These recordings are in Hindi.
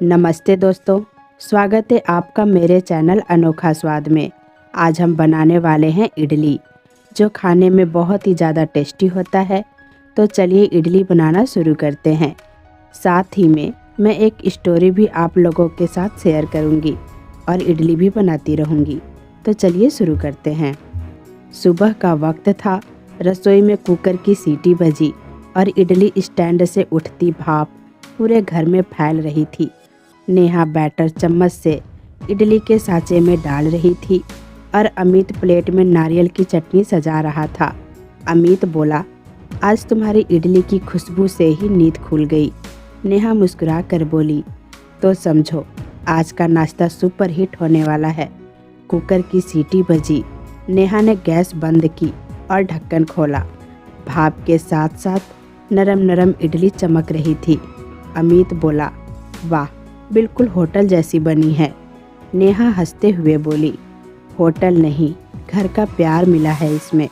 नमस्ते दोस्तों, स्वागत है आपका मेरे चैनल अनोखा स्वाद में। आज हम बनाने वाले हैं इडली, जो खाने में बहुत ही ज़्यादा टेस्टी होता है। तो चलिए इडली बनाना शुरू करते हैं। साथ ही में मैं एक स्टोरी भी आप लोगों के साथ शेयर करूंगी और इडली भी बनाती रहूंगी। तो चलिए शुरू करते हैं। सुबह का वक्त था। रसोई में कुकर की सीटी बजी और इडली स्टैंड से उठती भाप पूरे घर में फैल रही थी। नेहा बैटर चम्मच से इडली के सांचे में डाल रही थी और अमित प्लेट में नारियल की चटनी सजा रहा था। अमित बोला, आज तुम्हारी इडली की खुशबू से ही नींद खुल गई। नेहा मुस्कुरा कर बोली, तो समझो आज का नाश्ता सुपर हिट होने वाला है। कुकर की सीटी बजी। नेहा ने गैस बंद की और ढक्कन खोला। भाप के साथ साथ नरम नरम इडली चमक रही थी। अमित बोला, वाह, बिल्कुल होटल जैसी बनी है। नेहा हंसते हुए बोली, होटल नहीं, घर का प्यार मिला है इसमें।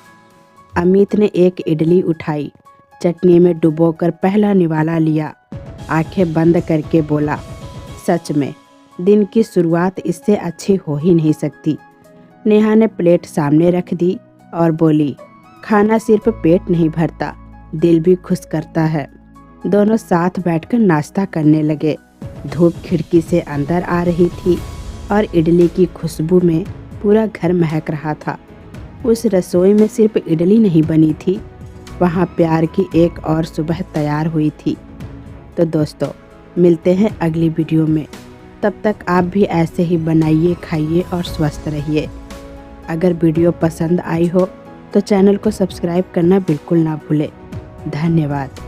अमित ने एक इडली उठाई, चटनी में डुबोकर पहला निवाला लिया। आंखें बंद करके बोला, सच में दिन की शुरुआत इससे अच्छी हो ही नहीं सकती। नेहा ने प्लेट सामने रख दी और बोली, खाना सिर्फ पेट नहीं भरता, दिल भी खुश करता है। दोनों साथ बैठकर नाश्ता करने लगे। धूप खिड़की से अंदर आ रही थी और इडली की खुशबू में पूरा घर महक रहा था। उस रसोई में सिर्फ इडली नहीं बनी थी, वहाँ प्यार की एक और सुबह तैयार हुई थी। तो दोस्तों, मिलते हैं अगली वीडियो में। तब तक आप भी ऐसे ही बनाइए, खाइए और स्वस्थ रहिए। अगर वीडियो पसंद आई हो तो चैनल को सब्सक्राइब करना बिल्कुल ना भूलें। धन्यवाद।